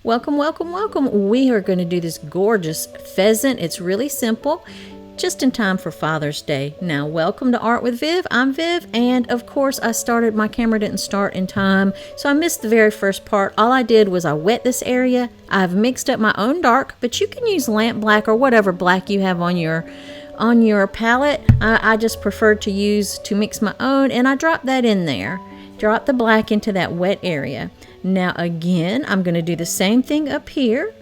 Welcome, welcome, welcome. We are going to do this gorgeous pheasant. It's really simple, just in time for Father's Day. Now, welcome to Art with Viv. I'm Viv, and of course, my camera didn't start in time, so I missed the very first part. All I did was I wet this area. I've mixed up my own dark, but you can use lamp black or whatever black you have on your palette. I just prefer to mix my own, and I dropped that in there. Drop the black into that wet area. Now again, I'm going to do the same thing up here.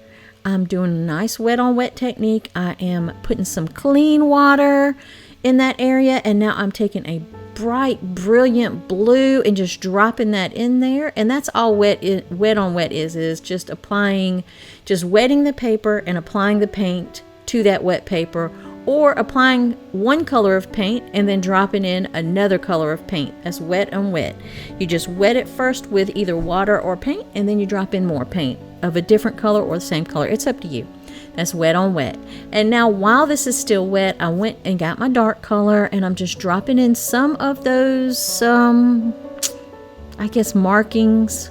I'm doing a nice wet on wet technique. I am putting some clean water in that area, and now I'm taking a bright, brilliant blue and just dropping that in there. And that's all wet on wet is just wetting the paper and applying the paint to that wet paper, or applying one color of paint and then dropping in another color of paint. That's wet on wet. You just wet it first with either water or paint, and then you drop in more paint of a different color or the same color. It's up to you. That's wet on wet. And now while this is still wet, I went and got my dark color, and I'm just dropping in some of those, I guess, markings,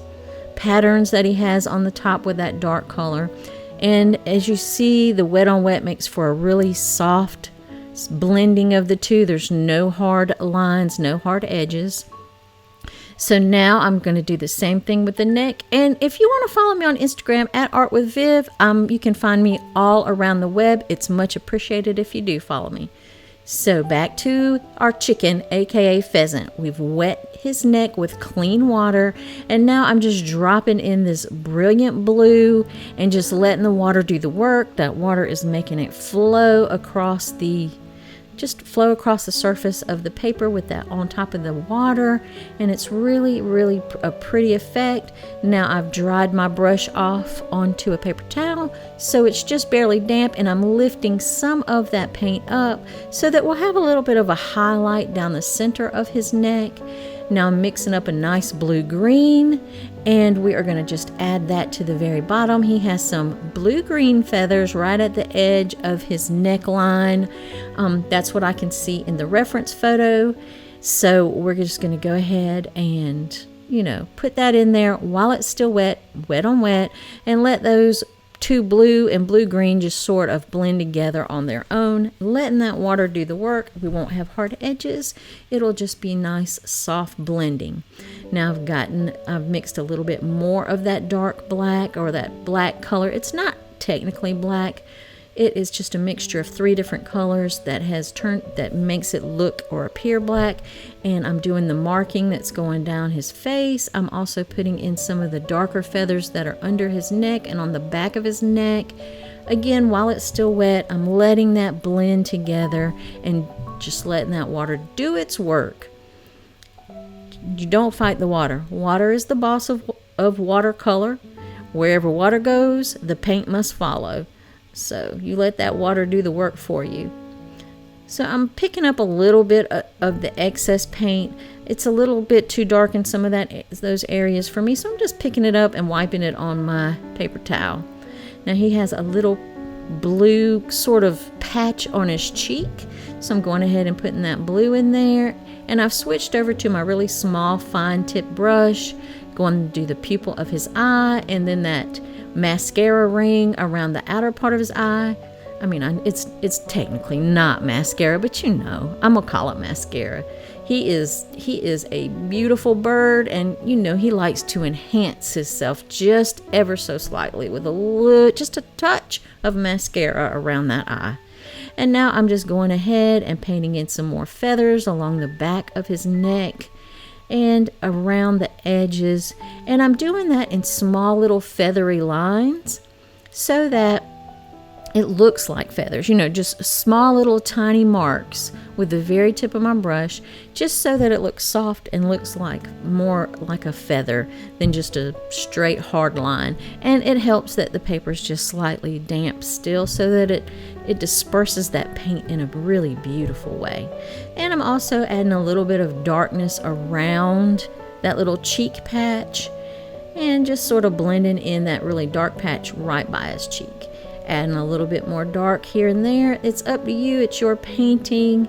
patterns that he has on the top with that dark color. And as you see, the wet on wet makes for a really soft blending of the two. There's no hard lines, no hard edges. So now I'm going to do the same thing with the neck. And if you want to follow me on Instagram at Art with Viv, you can find me all around the web. It's much appreciated if you do follow me. So back to our chicken, aka pheasant. We've wet his neck with clean water, and now I'm just dropping in this brilliant blue and just letting the water do the work. That water is making it flow across the surface of the paper with that on top of the water, and it's really, really a pretty effect. Now I've dried my brush off onto a paper towel, so it's just barely damp, and I'm lifting some of that paint up so that we'll have a little bit of a highlight down the center of his neck. Now I'm mixing up a nice blue-green, and we are going to just add that to the very bottom. He has some blue-green feathers right at the edge of his neckline. That's what I can see in the reference photo. So we're just going to go ahead and, put that in there while it's still wet on wet, and let those two blue and blue-green just sort of blend together on their own, letting that water do the work. We won't have hard edges. It'll just be nice, soft blending. Now I've mixed a little bit more of that dark black, or that black color. It's not technically black. It is just a mixture of 3 different colors that makes it look or appear black. And I'm doing the marking that's going down his face. I'm also putting in some of the darker feathers that are under his neck and on the back of his neck. Again, while it's still wet, I'm letting that blend together and just letting that water do its work. You don't fight the water. Water is the boss of watercolor. Wherever water goes, the paint must follow. So you let that water do the work for you. So I'm picking up a little bit of the excess paint. It's a little bit too dark in some of those areas for me, so I'm just picking it up and wiping it on my paper towel. Now he has a little blue sort of patch on his cheek, so I'm going ahead and putting that blue in there. And I've switched over to my really small fine tip brush, going to do the pupil of his eye, and then that mascara ring around the outer part of his eye. I mean, it's technically not mascara, but I'm gonna call it mascara. He is a beautiful bird, and he likes to enhance himself just ever so slightly with just a touch of mascara around that eye. And now I'm just going ahead and painting in some more feathers along the back of his neck and around the edges, and I'm doing that in small little feathery lines so that it looks like feathers, just small little tiny marks with the very tip of my brush, just so that it looks soft and looks more like a feather than just a straight hard line. And it helps that the paper is just slightly damp still, so that it disperses that paint in a really beautiful way. And I'm also adding a little bit of darkness around that little cheek patch, and just sort of blending in that really dark patch right by his cheek. Adding a little bit more dark here and there. It's up to you. It's your painting.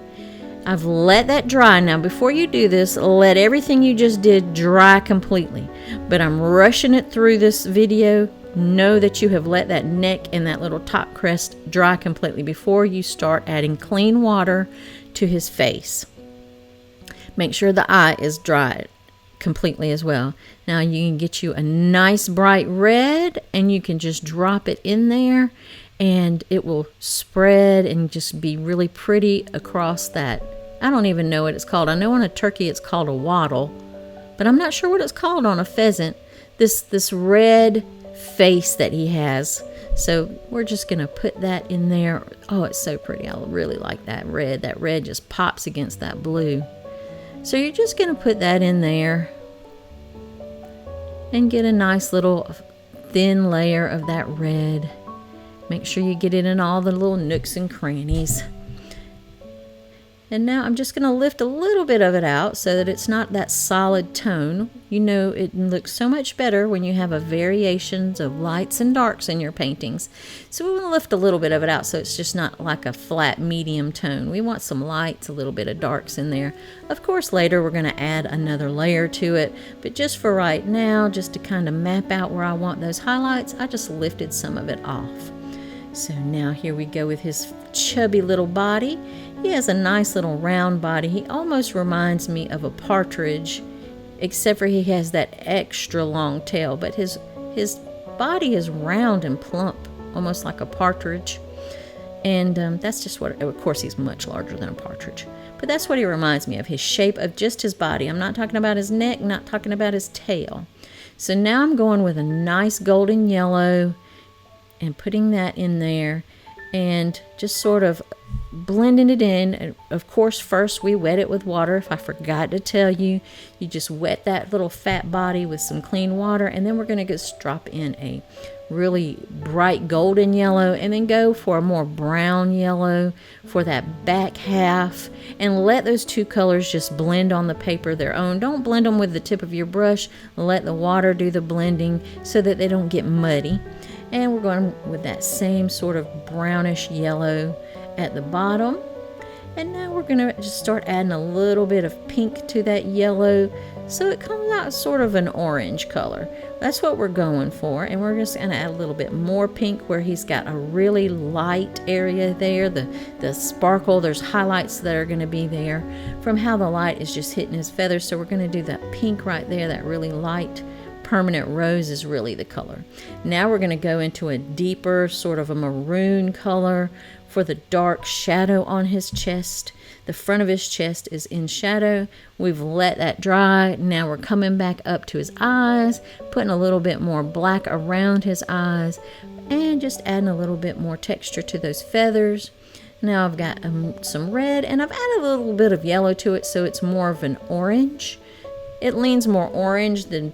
I've let that dry. Now, before you do this, let everything you just did dry completely. But I'm rushing it through this video know that you have let that neck and that little top crest dry completely before you start adding clean water to his face. Make sure the eye is dried completely as well. Now you can get you a nice bright red, and you can just drop it in there, and it will spread and just be really pretty across that. I don't even know what it's called. I know on a turkey it's called a wattle, but I'm not sure what it's called on a pheasant. This red face that he has. So we're just gonna put that in there. Oh, it's so pretty. I really like that red. That red just pops against that blue. So you're just gonna put that in there and get a nice little thin layer of that red. Make sure you get it in all the little nooks and crannies. And now I'm just going to lift a little bit of it out so that it's not that solid tone. You know, it looks so much better when you have a variations of lights and darks in your paintings. So we want to lift a little bit of it out so it's just not like a flat medium tone. We want some lights, a little bit of darks in there. Of course, later we're going to add another layer to it. But just for right now, just to kind of map out where I want those highlights, I just lifted some of it off. So now here we go with his chubby little body. He has a nice little round body. He almost reminds me of a partridge, except for he has that extra long tail. But his body is round and plump, almost like a partridge. And that's just what, of course, he's much larger than a partridge. But that's what he reminds me of, his shape of just his body. I'm not talking about his neck, not talking about his tail. So now I'm going with a nice golden yellow and putting that in there and just sort of blending it in. And of course, first we wet it with water. If I forgot to tell you, you just wet that little fat body with some clean water, and then we're going to just drop in a really bright golden yellow and then go for a more brown yellow for that back half, and let those two colors just blend on the paper their own. Don't blend them with the tip of your brush. Let the water do the blending so that they don't get muddy. And we're going with that same sort of brownish yellow at the bottom. And now we're going to just start adding a little bit of pink to that yellow so it comes out sort of an orange color. That's what we're going for. And we're just going to add a little bit more pink where he's got a really light area there. The sparkle, there's highlights that are going to be there from how the light is just hitting his feathers. So we're going to do that pink right there, that really light permanent rose is really the color. Now we're going to go into a deeper sort of a maroon color for the dark shadow on his chest. The front of his chest is in shadow. We've let that dry. Now we're coming back up to his eyes, putting a little bit more black around his eyes, and just adding a little bit more texture to those feathers. Now I've got some red, and I've added a little bit of yellow to it so it's more of an orange. It leans more orange than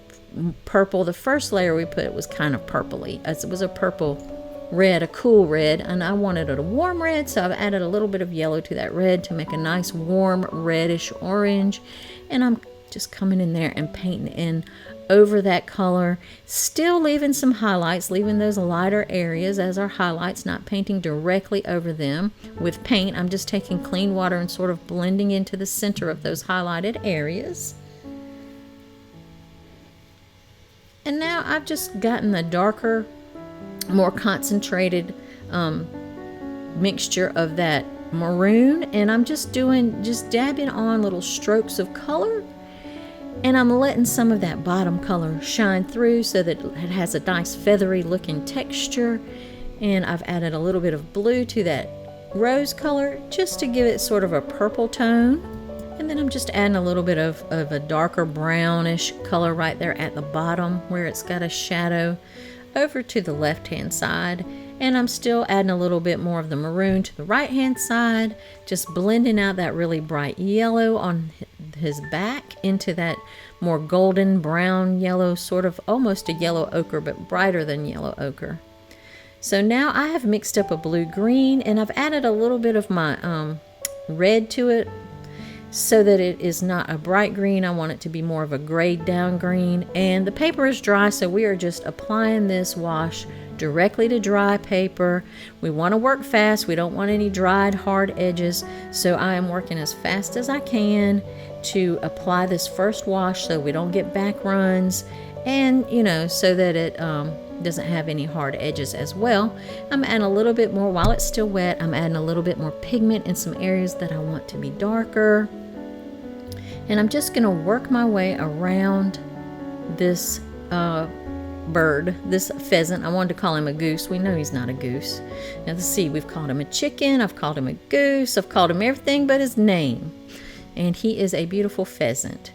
purple. The first layer we put was kind of purpley, as it was a purple red, a cool red, and I wanted it a warm red, so I've added a little bit of yellow to that red to make a nice warm reddish orange. And I'm just coming in there and painting in over that color, still leaving some highlights, leaving those lighter areas as our highlights, not painting directly over them with paint. I'm just taking clean water and sort of blending into the center of those highlighted areas. And now I've just gotten the darker, more concentrated mixture of that maroon, and I'm just dabbing on little strokes of color, and I'm letting some of that bottom color shine through so that it has a nice feathery looking texture. And I've added a little bit of blue to that rose color just to give it sort of a purple tone. And then I'm just adding a little bit of a darker brownish color right there at the bottom where it's got a shadow over to the left hand side. And I'm still adding a little bit more of the maroon to the right hand side, just blending out that really bright yellow on his back into that more golden brown yellow, sort of almost a yellow ochre, but brighter than yellow ochre. So now I have mixed up a blue green, and I've added a little bit of my red to it, so that it is not a bright green. I want it to be more of a grayed down green. And the paper is dry, so we are just applying this wash directly to dry paper. We want to work fast. We don't want any dried hard edges. So I am working as fast as I can to apply this first wash so we don't get back runs, and so that it doesn't have any hard edges as well. I'm adding a little bit more, while it's still wet, I'm adding a little bit more pigment in some areas that I want to be darker. And I'm just going to work my way around this bird, this pheasant. I wanted to call him a goose. We know he's not a goose. Now let's see, we've called him a chicken, I've called him a goose, I've called him everything but his name. And he is a beautiful pheasant,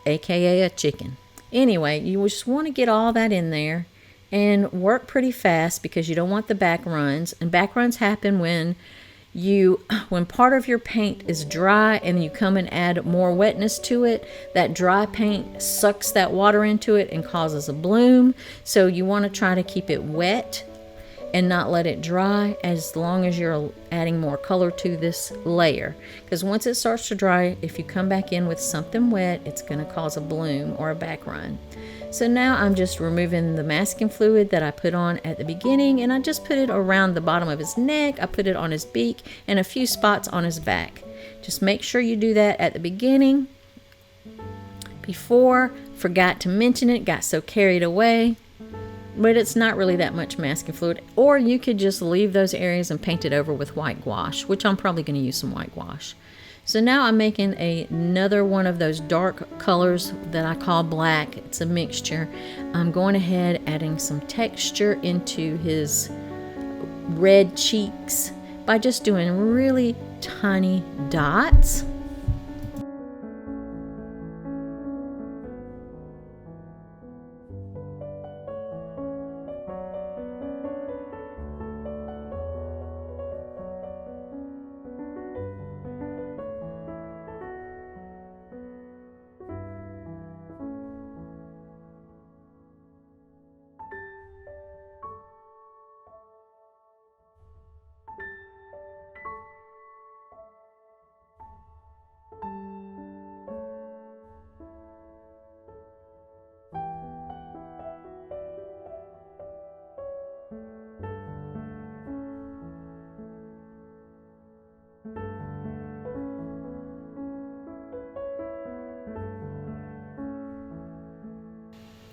aka a chicken. Anyway, you just want to get all that in there and work pretty fast because you don't want the back runs. And back runs happen when part of your paint is dry and you come and add more wetness to it. That dry paint sucks that water into it and causes a bloom. So you want to try to keep it wet and not let it dry as long as you're adding more color to this layer. Because once it starts to dry, if you come back in with something wet, it's going to cause a bloom or a back run. So now I'm just removing the masking fluid that I put on at the beginning, and I just put it around the bottom of his neck, I put it on his beak, and a few spots on his back. Just make sure you do that at the beginning. Before, forgot to mention it, got so carried away. But it's not really that much masking fluid. Or you could just leave those areas and paint it over with white gouache, which I'm probably going to use some white gouache. So now I'm making another one of those dark colors that I call black. It's a mixture. I'm going ahead adding some texture into his red cheeks by just doing really tiny dots.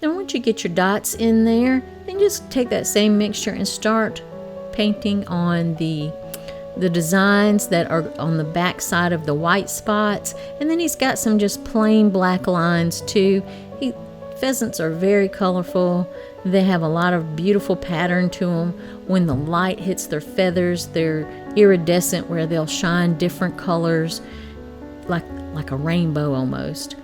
Then once you get your dots in there, then just take that same mixture and start painting on the designs that are on the back side of the white spots. And then he's got some just plain black lines too. Pheasants are very colorful. They have a lot of beautiful pattern to them. When the light hits their feathers, they're iridescent where they'll shine different colors like a rainbow almost.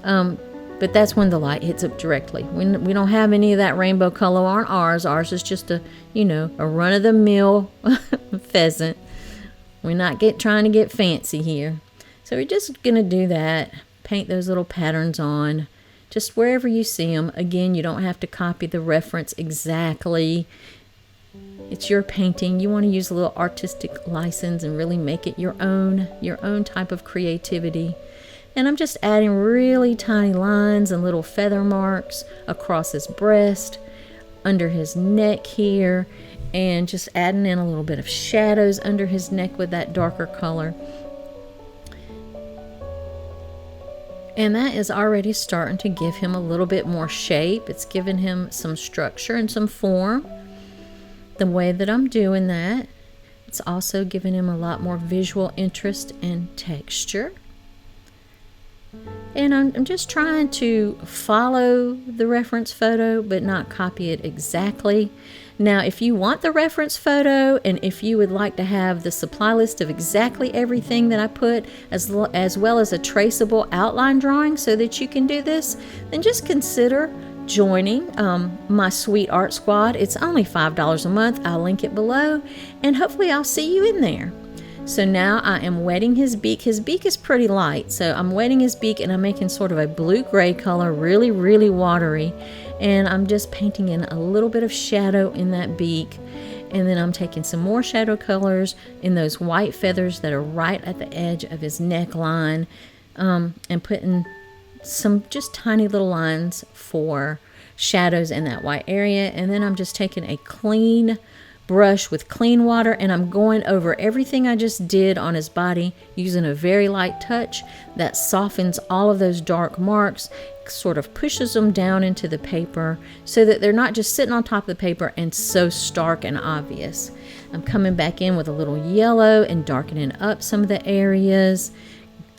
But that's when the light hits it directly. We don't have any of that rainbow color on ours. Ours is just a run-of-the-mill pheasant. We're not trying to get fancy here. So we're just going to do that. Paint those little patterns on just wherever you see them. Again, you don't have to copy the reference exactly. It's your painting. You want to use a little artistic license and really make it your own type of creativity. And I'm just adding really tiny lines and little feather marks across his breast, under his neck here, and just adding in a little bit of shadows under his neck with that darker color. And that is already starting to give him a little bit more shape. It's giving him some structure and some form. The way that I'm doing that, it's also giving him a lot more visual interest and texture. And I'm just trying to follow the reference photo, but not copy it exactly. Now, if you want the reference photo, and if you would like to have the supply list of exactly everything that I put, as well as a traceable outline drawing so that you can do this, then just consider joining my Sweet Art Squad. It's only $5 a month. I'll link it below, and hopefully I'll see you in there. So now I am wetting his beak. His beak is pretty light, so I'm wetting his beak and I'm making sort of a blue-gray color, really, really watery. And I'm just painting in a little bit of shadow in that beak. And then I'm taking some more shadow colors in those white feathers that are right at the edge of his neckline, and putting some just tiny little lines for shadows in that white area. And then I'm just taking a clean brush with clean water, and I'm going over everything I just did on his body using a very light touch that softens all of those dark marks, sort of pushes them down into the paper so that they're not just sitting on top of the paper and so stark and obvious. I'm coming back in with a little yellow and darkening up some of the areas.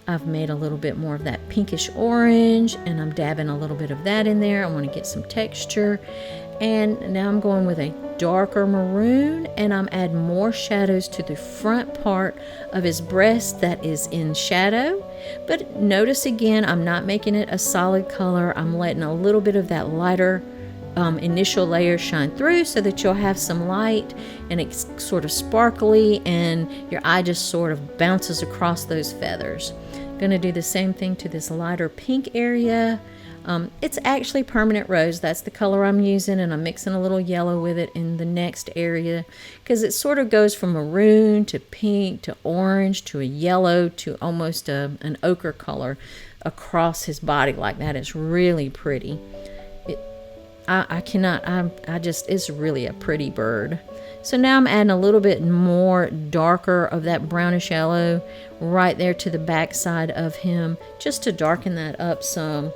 I've made a little bit more of that pinkish orange, and I'm dabbing a little bit of that in there. I want to get some texture. And now I'm going with a darker maroon, and I'm adding more shadows to the front part of his breast that is in shadow. But notice again, I'm not making it a solid color. I'm letting a little bit of that lighter initial layer shine through so that you'll have some light, and it's sort of sparkly, and your eye just sort of bounces across those feathers. Going to do the same thing to this lighter pink area. It's actually permanent rose. That's the color I'm using, and I'm mixing a little yellow with it in the next area because it sort of goes from maroon to pink to orange to a yellow to almost an ochre color across his body like that. It's really pretty. It's really a pretty bird. So now I'm adding a little bit more darker of that brownish yellow right there to the back side of him, just to darken that up some.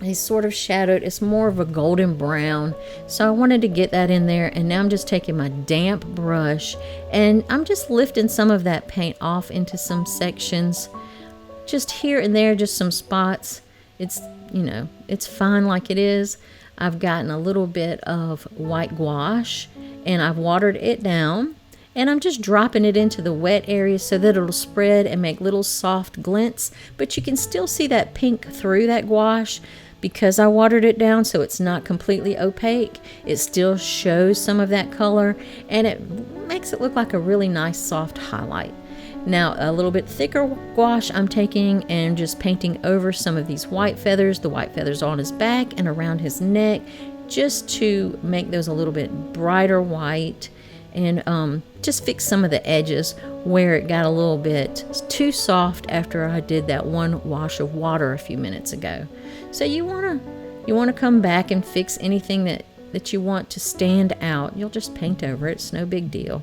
He's sort of shadowed. It's more of a golden brown. So I wanted to get that in there. And now I'm just taking my damp brush and I'm just lifting some of that paint off into some sections. Just here and there, just some spots. It's fine like it is. I've gotten a little bit of white gouache and I've watered it down. And I'm just dropping it into the wet area so that it'll spread and make little soft glints. But you can still see that pink through that gouache because I watered it down so it's not completely opaque. It still shows some of that color and it makes it look like a really nice soft highlight. Now a little bit thicker gouache I'm taking and just painting over some of these white feathers, the white feathers on his back and around his neck, just to make those a little bit brighter white. And just fix some of the edges where it got a little bit too soft after I did that one wash of water a few minutes ago. So you wanna come back and fix anything that you want to stand out. You'll just paint over it. It's no big deal.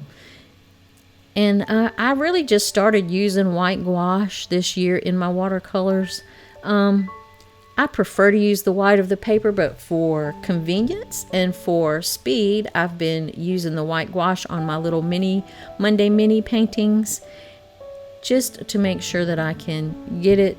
And I really just started using white gouache this year in my watercolors. I prefer to use the white of the paper, but for convenience and for speed, I've been using the white gouache on my little Monday mini paintings, just to make sure that I can get it,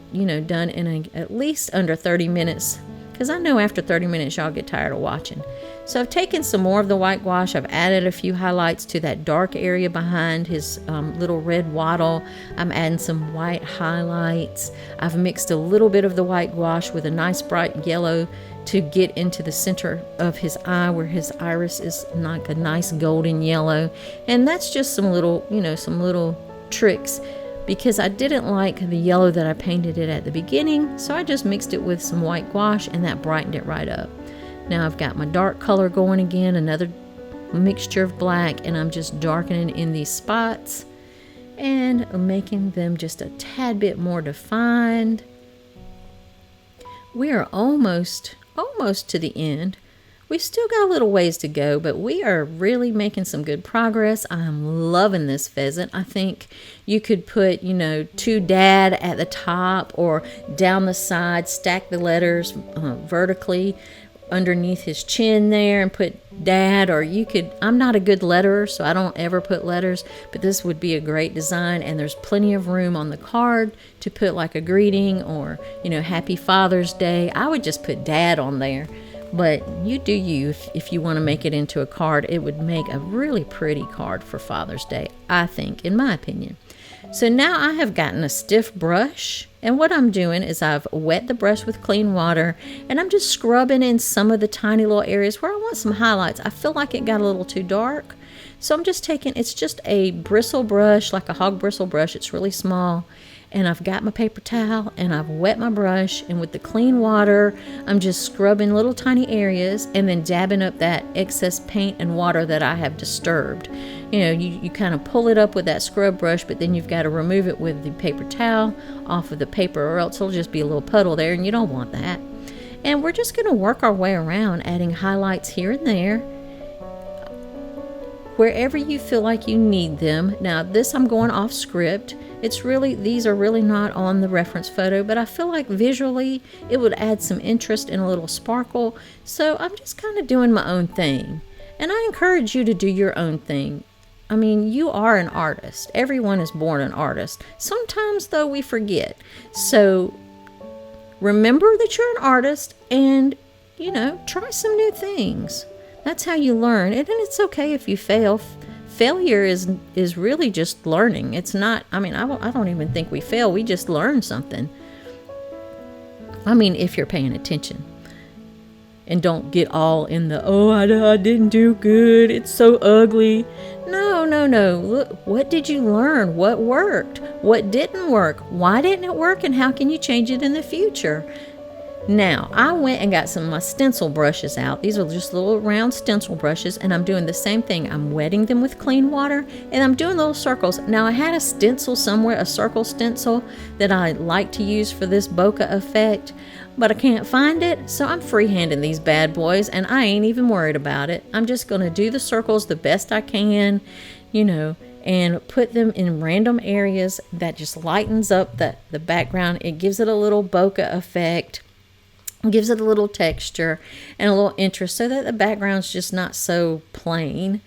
done in at least under 30 minutes, because I know after 30 minutes y'all get tired of watching. So I've taken some more of the white gouache. I've added a few highlights to that dark area behind his little red wattle. I'm adding some white highlights. I've mixed a little bit of the white gouache with a nice bright yellow to get into the center of his eye where his iris is like a nice golden yellow. And that's just some little tricks, because I didn't like the yellow that I painted it at the beginning. So I just mixed it with some white gouache and that brightened it right up. Now I've got my dark color going again, another mixture of black, and I'm just darkening in these spots and making them just a tad bit more defined. We are almost to the end. We've still got a little ways to go, but we are really making some good progress. I'm loving this pheasant. I think you could put, to Dad at the top or down the side, stack the letters vertically underneath his chin there and put Dad, or you could, I'm not a good letterer, so I don't ever put letters, but this would be a great design, and there's plenty of room on the card to put like a greeting or, Happy Father's Day. I would just put Dad on there, but you do you. If you want to make it into a card, it would make a really pretty card for Father's Day, I think, in my opinion. So now I have gotten a stiff brush, and what I'm doing is I've wet the brush with clean water, and I'm just scrubbing in some of the tiny little areas where I want some highlights. I feel like it got a little too dark, so I'm just taking, it's just a bristle brush, like a hog bristle brush. It's really small, and I've got my paper towel, and I've wet my brush, and with the clean water, I'm just scrubbing little tiny areas and then dabbing up that excess paint and water that I have disturbed. You kind of pull it up with that scrub brush, but then you've got to remove it with the paper towel off of the paper, or else it'll just be a little puddle there, and you don't want that. And we're just going to work our way around, adding highlights here and there. wherever you feel like you need them. Now this I'm going off script. These are really not on the reference photo, but I feel like visually it would add some interest and a little sparkle. So I'm just kind of doing my own thing. And I encourage you to do your own thing. I mean, you are an artist. Everyone is born an artist. Sometimes though we forget. So remember that you're an artist and, try some new things. That's how you learn. And it's okay if you fail. Failure is really just learning. It's not, I don't even think we fail. We just learn something. If you're paying attention. And don't get all in the, I didn't do good. It's so ugly. No. Look, what did you learn? What worked? What didn't work? Why didn't it work? And how can you change it in the future? Now, I went and got some of my stencil brushes out. These are just little round stencil brushes, and I'm doing the same thing. I'm wetting them with clean water, and I'm doing little circles. Now, I had a stencil somewhere, a circle stencil, that I like to use for this bokeh effect, but I can't find it, so I'm freehanding these bad boys, and I ain't even worried about it. I'm just going to do the circles the best I can, and put them in random areas. That just lightens up the background. It gives it a little bokeh effect. Gives it a little texture and a little interest so that the background's just not so plain.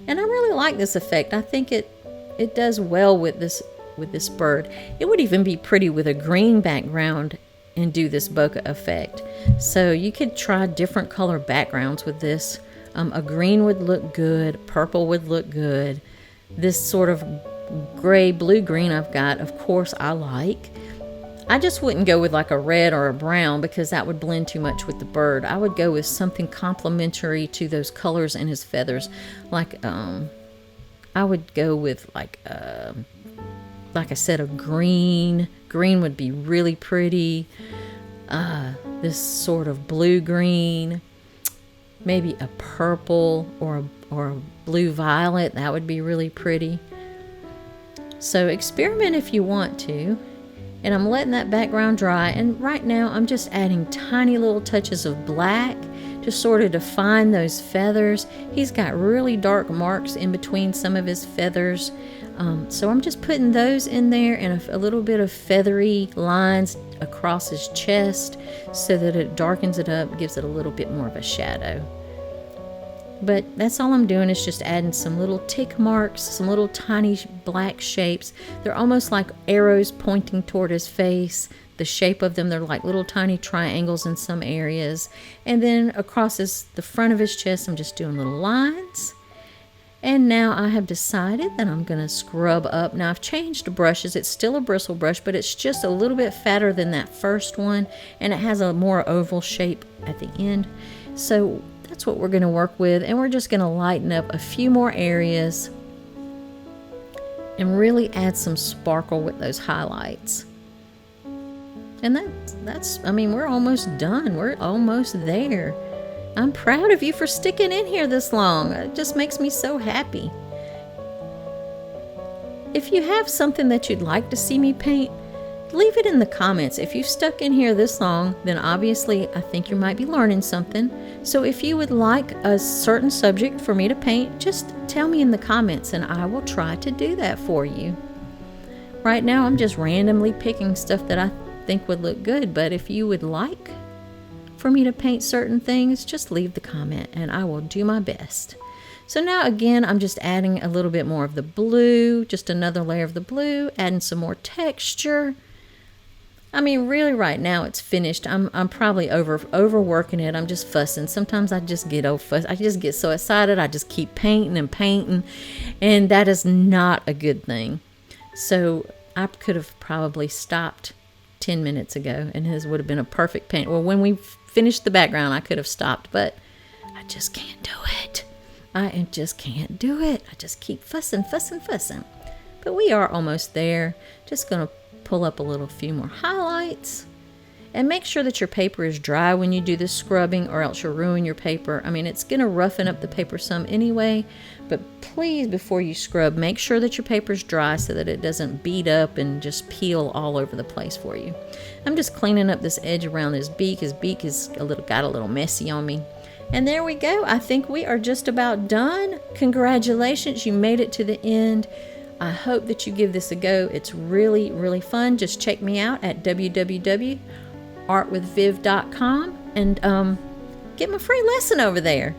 And I really like this effect. I think it does well with this bird. It would even be pretty with a green background and do this bokeh effect. So you could try different color backgrounds with this. A green would look good. Purple would look good. This sort of gray, blue-green I've got, of course, I like. I just wouldn't go with like a red or a brown because that would blend too much with the bird. I would go with something complementary to those colors and his feathers. Like, I would go with like I said, a green. Green would be really pretty. This sort of blue-green. Maybe a purple or a blue-violet. That would be really pretty. So experiment if you want to. And I'm letting that background dry, and right now I'm just adding tiny little touches of black to sort of define those feathers. He's got really dark marks in between some of his feathers, so I'm just putting those in there and a little bit of feathery lines across his chest so that it darkens it up, gives it a little bit more of a shadow. But that's all I'm doing is just adding some little tick marks, some little tiny black shapes. They're almost like arrows pointing toward his face. The shape of them, they're like little tiny triangles in some areas. And then across the front of his chest, I'm just doing little lines. And now I have decided that I'm going to scrub up. Now I've changed the brushes. It's still a bristle brush, but it's just a little bit fatter than that first one. And it has a more oval shape at the end. So that's what we're going to work with, and we're just going to lighten up a few more areas and really add some sparkle with those highlights. And we're almost done. We're almost there. I'm proud of you for sticking in here this long. It just makes me so happy. If you have something that you'd like to see me paint, leave it in the comments. If you've stuck in here this long, then obviously I think you might be learning something. So if you would like a certain subject for me to paint, just tell me in the comments and I will try to do that for you. Right now I'm just randomly picking stuff that I think would look good, but if you would like for me to paint certain things, just leave the comment and I will do my best. So now again, I'm just adding a little bit more of the blue, just another layer of the blue, adding some more texture. Really right now it's finished. I'm probably overworking it. I'm just fussing. Sometimes I just get I just get so excited. I just keep painting and painting, and that is not a good thing. So I could have probably stopped 10 minutes ago, and his would have been a perfect paint. Well, when we finished the background, I could have stopped, but I just can't do it. I just can't do it. I just keep fussing. But we are almost there. Just going to pull up a few more highlights. And make sure that your paper is dry when you do this scrubbing, or else you'll ruin your paper. It's going to roughen up the paper some anyway. But please, before you scrub, make sure that your paper's dry so that it doesn't beat up and just peel all over the place for you. I'm just cleaning up this edge around his beak. His beak is got a little messy on me. And there we go. I think we are just about done. Congratulations, you made it to the end. I hope that you give this a go. It's really, really fun. Just check me out at www.artwithviv.com and get my free lesson over there.